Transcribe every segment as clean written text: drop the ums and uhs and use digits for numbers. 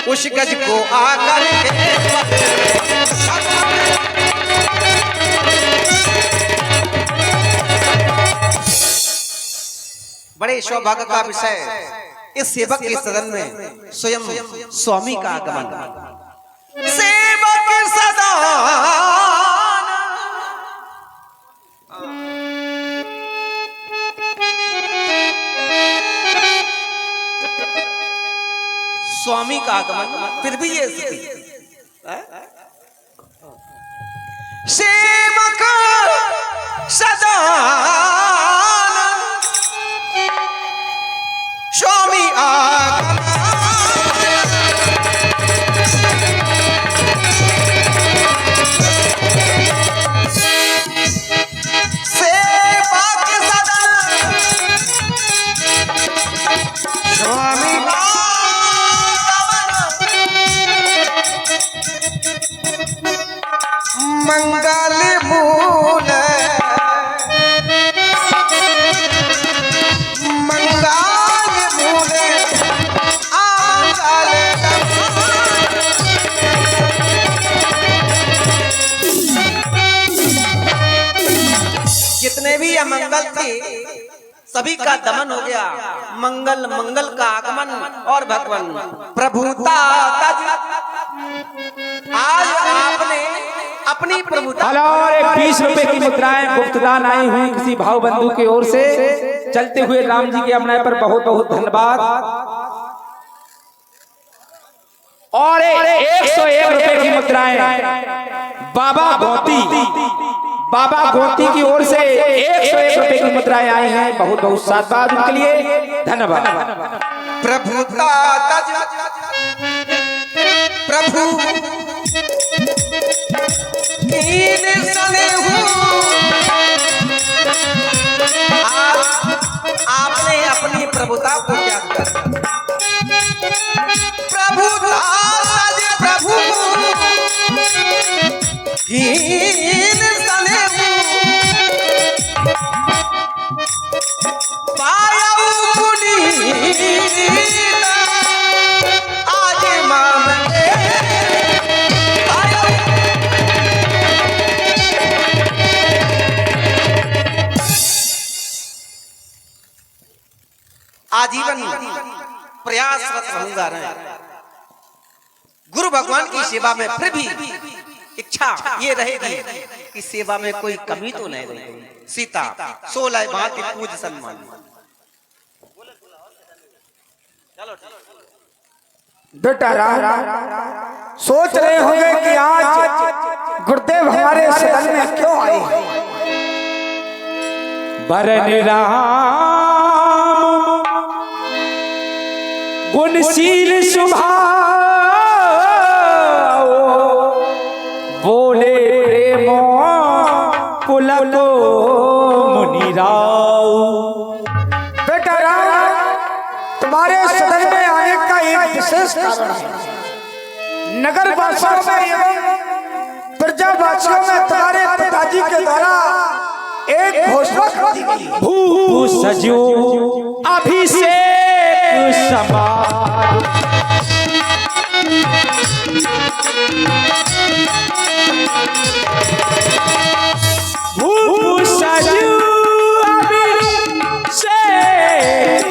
उस गज को आकर बड़े सौभाग्य का विषय इस सेवक के सदन में स्वयं स्वामी का आगमन। सेवक सदा स्वामी का आगमन, फिर भी ये स्थिति सेवक सदा स्वामी आगमन। सेवक सदा स्वामी मंगल मूल मंगल मूल आंगल जितने भी अमंगल थे सभी का दमन हो गया। मंगल मंगल का आगमन और भगवान प्रभुता आज आपने अपनी प्रभुता। और एक 20 रुपए की मुद्राएं गुप्तदान आई हुई किसी भाव बंधु की ओर से चलते हुए राम जी के अपने पर बहुत बहुत धन्यवाद। और 101 रुपए की मुद्राएं बाबा गोती की ओर से 101 रुपए की मुद्राएं आई हैं। बहुत बहुत साधुवाद उनके लिए धन्यवाद। प्रभुता प्रभु आपने अपनी प्रभुता को क्या प्रभुता प्रभु आज माम आजीवन प्रयासरत रहूंगा। गुरु भगवान की सेवा में फिर भी इच्छा ये रहेगी कि सेवा में कोई कमी तो नहीं रहेगी। सीता 16 भांति पूज सम्मान। बेटा राम सोच रहे होंगे कि आज गुरुदेव हमारे सदन में क्यों आए हैं। बरन राम गुणशील स्वभाव बोले प्रेमो पुलको मुनिराव। बेटा राम तुम्हारे सदन में आने का एक विशेष कारण है। नगर वासियों में एवं प्रजावासियों में तुम्हारे पिताजी के द्वारा एक घोषणा कर दी गई। भू सजो अभिषेक समान भू सजो अभिषेक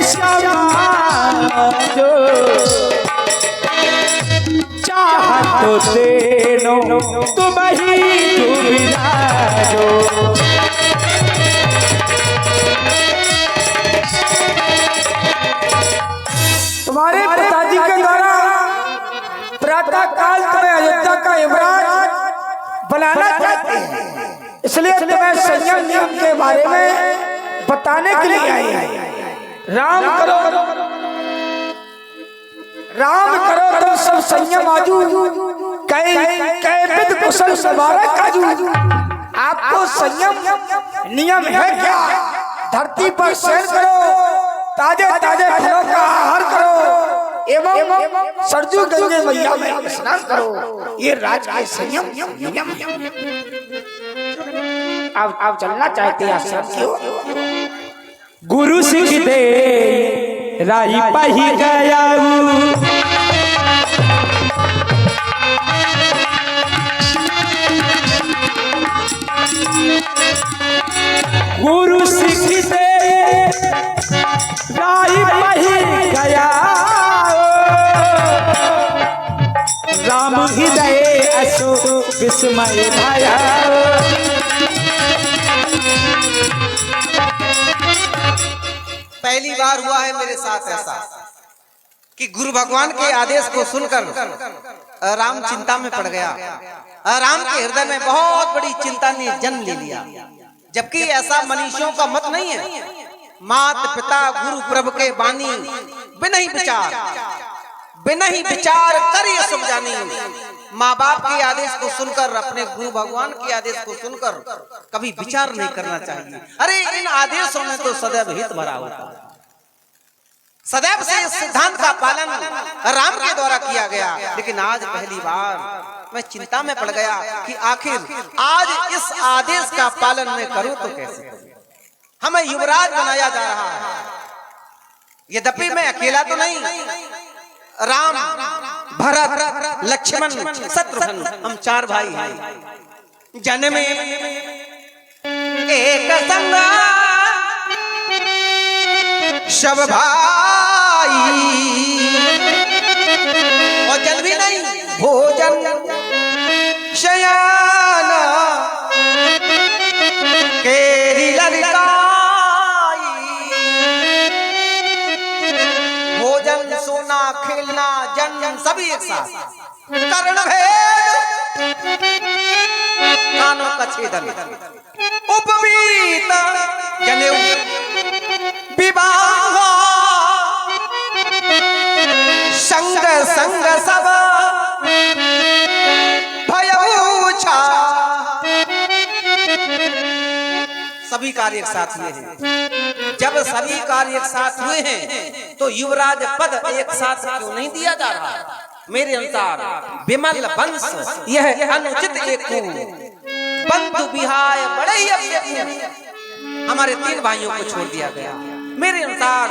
समान जो चाह तो देनो तुम ही जो तुम्हारे पिताजी के द्वारा प्रातः काल तुम्हें अयोध्या का युवराज बनाना चाहते हैं, इसलिए तुम्हें संयम नियम के बारे में बताने के लिए आए। राम करो तो सब संयम आजू विद कुशल सवारा काजू। आपको संयम नियम है क्या? धरती पर शयन करो, ताजे ताजे फलों का आहार करो एवं सरजू गंगे मैया में स्नान करो। ये राज के संयम नियम। आप चलना चाहते हैं क्यों? गुरु सिख दे राही पही गया गुरु सिख से राही बही गया राम हृदय असो विस्मय भाया। पहली बार हुआ है मेरे साथ ऐसा कि गुरु भगवान के आदेश को सुनकर राम चिंता में पड़ गया। राम के हृदय में बहुत बड़ी चिंता ने जन्म ले लिया, जबकि ऐसा मनुष्यों का मत नहीं है। मात पिता गुरु प्रभु के बानी बिना ही विचार कर ये सब जानी। माँ बाप के आदेश को सुनकर, अपने गुरु भगवान के आदेश को सुनकर कभी विचार नहीं करना चाहिए। अरे इन आदेशों में तो सदैव हित भरा होता है। सदैव से इस सिद्धांत का पालन राम के द्वारा किया गया, लेकिन आज पहली बार मैं चिंता में पड़ गया कि आखिर आज इस आदेश का पालन मैं करूं तो कैसे करूं। हमें युवराज बनाया जा रहा है, यद्यपि मैं अकेला तो नहीं, राम भरत लक्ष्मण शत्रुघ्न हम 4 भाई हैं। जन्मे एक संग सब भाई, और जल भी नहीं भोजन शयन केरी ललकाई। भोजन सोना खेलना जन सभी एक साथ, कर्ण भेद कानों का छेदन, उपवीत जनेऊ विवाह संग संग सब भयऊछा। सभी कार्य एक साथ हुए हैं। जब सभी कार्य एक साथ हुए हैं तो युवराज पद एक साथ क्यों नहीं दिया जा रहा? मेरे अनुसार विमल वंश यह अनुचित एक बंधु विहाय बड़े ही अवसर हमारे 3 भाइयों को छोड़ दिया गया। मेरे अनुसार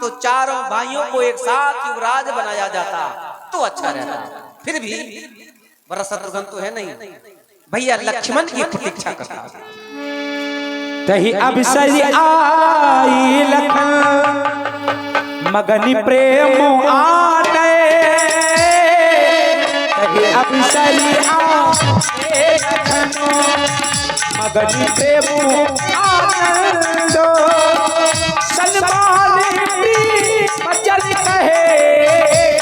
तो 4 भाइयों को एक साथ युवराज बनाया जाता तो अच्छा रहता। फिर भी बड़ा शत्रुघ्न तो है नहीं, भैया लक्ष्मण की प्रतीक्षा करता। तही अवसर आई लखन मगनी प्रेम आने, तही अवसर आई लखन मगनी प्रेम आनंदो। सलमान बचन कहे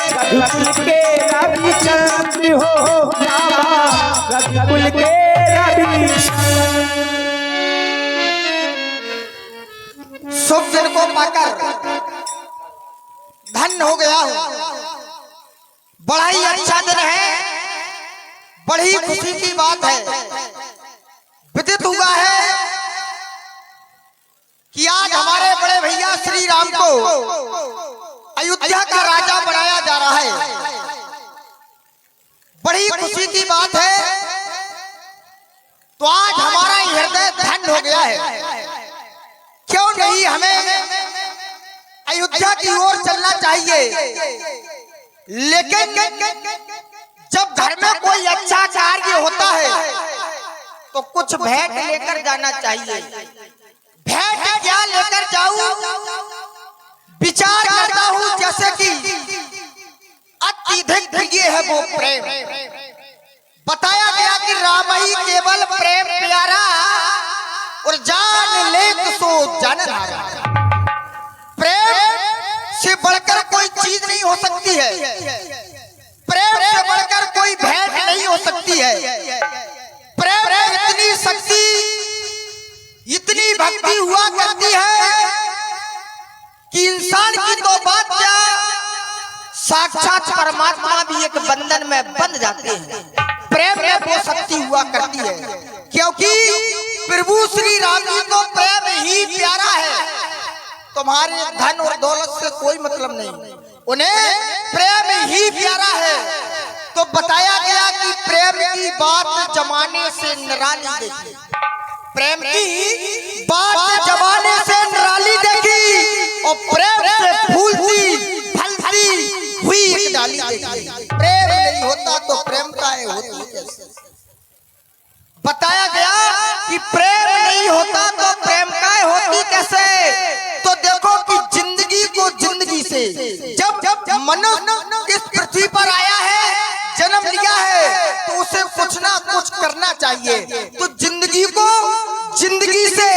रघुकुल के रविचंद्र हो, रघुकुल के रविचंद्र। शुभ दिन को पाकर धन्य हो गया हूँ। बड़ा ही अच्छा दिन है, बड़ी खुशी की बात है। विदित हुआ है कि आज हमारे बड़े भैया श्री राम को अयोध्या का राजा बनाया जा रहा है। बड़ी खुशी की बात है। तो आज हमारा हृदय धन्य हो गया है। क्यों नहीं हमें अयोध्या की ओर चलना चाहिए, लेकिन जब घर में कोई अच्छा कार्य होता है तो कुछ भेंट लेकर जाना चाहिए। भेंट क्या लेकर जाऊं, विचार करता हूं जैसे कि अत्यधिक प्रिय है वो प्रेम। बताया गया कि राम ही केवल प्रेम प्यारा और जान ले सो जन हारा। प्रेम से बढ़कर कोई चीज नहीं हो सकती है, प्रेम से बढ़कर कोई भेंट नहीं हो सकती है। प्रेम में इतनी शक्ति, इतनी भक्ति हुआ करती है कि इंसान की तो बात क्या, साक्षात परमात्मा भी एक बंधन में बंध जाते हैं। प्रेम में वो शक्ति हुआ करती है, क्योंकि प्रभु श्री राम जी को प्रेम ही प्यारा है। तुम्हारे धन और दौलत से कोई मतलब नहीं, उन्हें प्रेम ही प्यारा है। तो बताया गया कि प्रेम की बात जमाने से निराली देखी, प्रेम की बात जमाने से निराली देखी, और प्रेम से फूलती फलती हुई एक डाली देखी। प्रेम नहीं होता तो प्रेम काहे होती कैसे? बताया गया कि प्रेम नहीं होता तो प्रेम का से। जब मनुष्य इस पृथ्वी पर आया है, जन्म लिया है, तो उसे कुछ ना कुछ करना चाहिए। तो जिंदगी को जिंदगी से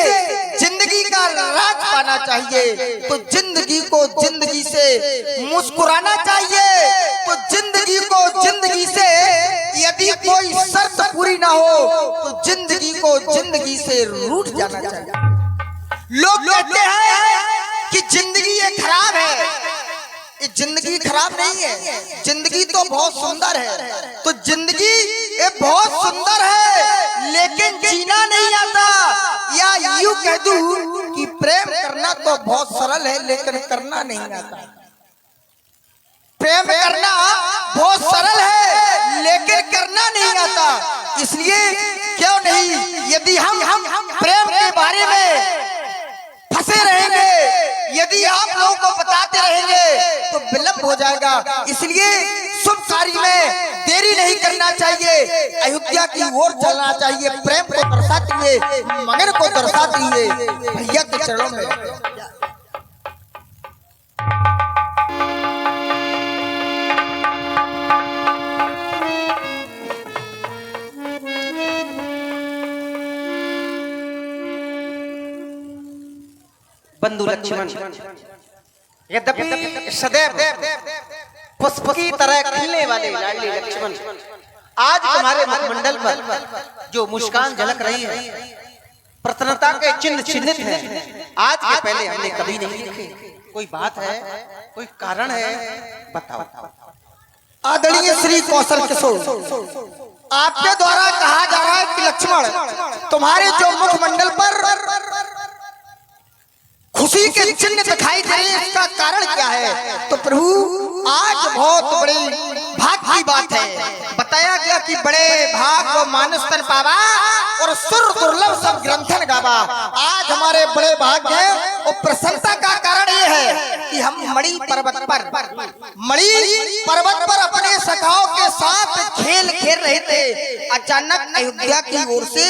जिंदगी का राज पाना चाहिए। तो जिंदगी को जिंदगी से मुस्कुराना चाहिए। तो जिंदगी को जिंदगी से यदि कोई शर्त पूरी ना हो तो जिंदगी को जिंदगी से रूठ जाना चाहिए। लोग कहते हैं कि जिंदगी ये खराब है। ये जिंदगी खराब नहीं है, जिंदगी तो बहुत सुंदर है। तो जिंदगी ये बहुत सुंदर है लेकिन जीना नहीं आता। या यूं कह दूं कि प्रेम करना तो बहुत सरल है लेकिन करना नहीं आता। प्रेम करना बहुत सरल है लेकिन करना नहीं आता। इसलिए क्यों नहीं, यदि हम प्रेम के बारे में फंसे रहेंगे, यदि आप लोगों को बताते रहेंगे तो विलंब हो जाएगा। इसलिए शुभ कार्य में देरी नहीं करना चाहिए, अयोध्या की ओर चलना चाहिए। प्रेम को दर्शाते हुए, मगन को दर्शाते हुए भैया के चरणों में। बंधु लक्ष्मण, यद्यपि सदैव पुष्प की तरह खिलने वाले लाडले लक्ष्मण, आज तुम्हारे मुखमंडल पर जो मुस्कान झलक रही है, प्रसन्नता के चिन्ह चिन्हित हैं, आज के पहले हमने कभी नहीं देखे। कोई बात है, कोई कारण है, बताओ। आदरणीय श्री कौशल किशोर, आपके द्वारा कहा जा रहा है कि लक्ष्मण, तुम्हारे जो मुखमंडल पर खुशी के चिन्ह दिखाई दे रहे हैं, इसका कारण क्या है? तो प्रभु आज बहुत बड़ी भाग की बात है। बताया गया कि बड़े भाग को मानुष तन पावा और सुर दुर्लभ सब ग्रंथन गावा। आज हमारे बड़े भाग है और प्रसन्नता का कारण ये है कि हम मणि पर्वत पर अपने सखाओं के साथ खेल खेल रहे थे। अचानक अयोध्या की ओर से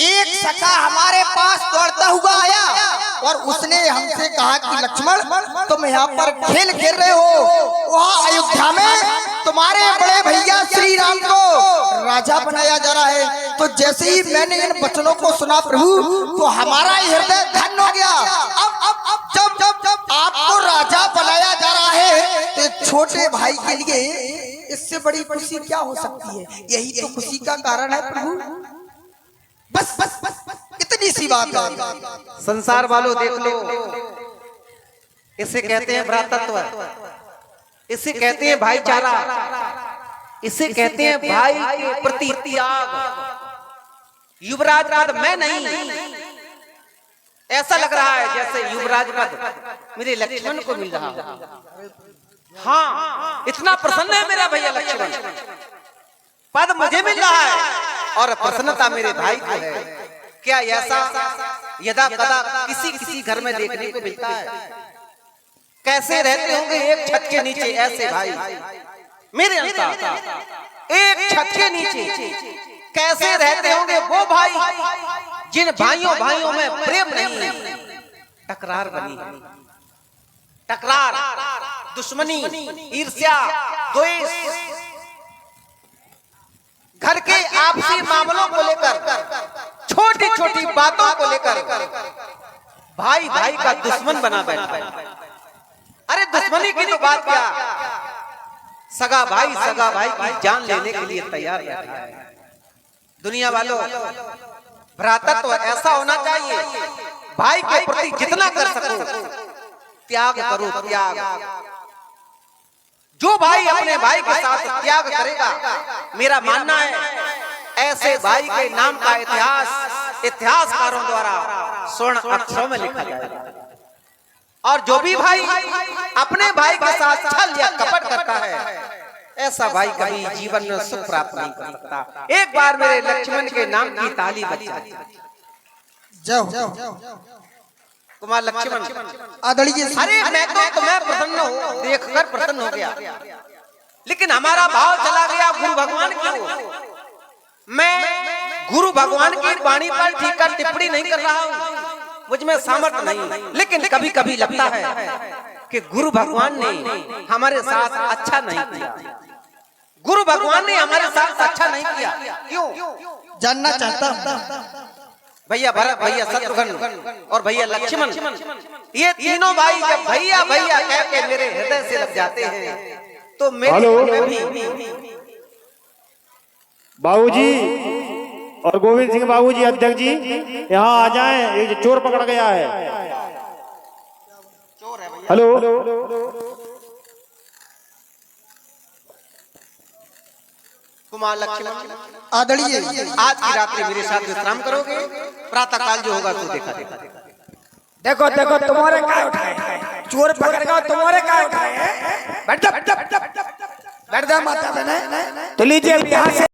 एक सखा हमारे पास दौड़ता हुआ आया और उसने हमसे कहा कि लक्ष्मण, तुम यहाँ पर खेल खेल रहे हो, वहाँ अयोध्या में तुम्हारे बड़े भैया श्री राम को राजा बनाया जा रहा है। तो जैसे ही मैंने इन वचनों को सुना प्रभु, तो हमारा हृदय धन्य हो गया। अब जब आपको राजा बनाया जा रहा है तो छोटे भाई के लिए इससे बड़ी खुशी क्या हो सकती है? यही तो खुशी का कारण है प्रभु। बस बस बस इतनी सी बात है। संसार वालों देख लो, इसे कहते हैं भ्रातृत्व, इसे कहते हैं भाईचारा, इसे कहते हैं भाई के प्रति त्याग। युवराज पद मैं नहीं, ऐसा लग रहा है जैसे युवराज पद मेरे लक्ष्मण को मिल रहा हो। हाँ, इतना प्रसन्न है मेरा भैया लक्ष्मण, पद मुझे मिल रहा है और प्रसन्नता मेरे भाई को है। क्या ऐसा यदा कदा किसी घर में देखने को मिलता है? कैसे रहते होंगे एक छत के नीचे ऐसे भाई, मेरे अनुसार एक छत के नीचे कैसे रहते होंगे वो भाई जिन भाइयों में प्रेम नहीं है, टकरार बनी है। टकरार, दुश्मनी, ईर्ष्या, द्वेष, घर के आपसी मामलों को लेकर, छोटी छोटी बातों को लेकर भाई भाई का दुश्मन बना बैठा है। अरे दुश्मनी की तो बात क्या, सगा भाई की जान लेने के लिए तैयार बैठा है। दुनिया वालों, भ्रातृत्व तो ऐसा होना चाहिए, भाई के प्रति जितना कर सको त्याग करो, त्याग। जो भाई अपने भाई के साथ त्याग करेगा, मेरा मानना है ऐसे भाई के नाम का इतिहासकारों द्वारा स्वर्ण अक्षरों में लिखा जाएगा। और जो भी भाई अपने भाई के साथ छल या कपट करता है, ऐसा भाई कभी जीवन में सुख प्राप्त नहीं कर सकता। एक बार मेरे लक्ष्मण के नाम की ताली बज जाती। कुमार लक्ष्मण, आदरणीय, अरे मैं तो तुम्हें प्रसन्न हो देखकर प्रसन्न हो गया, लेकिन हमारा भाव चला गया गुरु भगवान की ओर। मैं गुरु भगवान की वाणी पर ठीक टिप्पणी नहीं कर रहा हूँ, मुझ में सामर्थ्य नहीं, लेकिन कभी कभी लगता है कि गुरु भगवान ने हमारे साथ अच्छा नहीं किया। गुरु भगवान ने हमारे साथ अच्छा नहीं किया। क्यों? जानना चाहता हूँ। भैया भरत, भैया शत्रुघ्न और भैया लक्ष्मण, ये तीनों भाई जब भैया भैया कह के मेरे हृदय से लग जाते हैं तो मेरे मन में भी बाबूजी और गोविंद सिंह बाबूजी, अध्यक्ष जी यहाँ आ जाएं, एक चोर पकड़ गया है। हेलो, कुमार लक्ष्मण, आदरणीय आज की रात्रि मेरे साथ विश्राम करोगे, प्रातः काल जो होगा तो देखा देखा। देखो देखो तुम्हारे क्या उठाए, चोर पकड़ेगा तुम्हारे क्या उठाए। बैठ जा बैठ जा बैठ जा बैठ जा माता बहने। तो लीजिए यहाँ से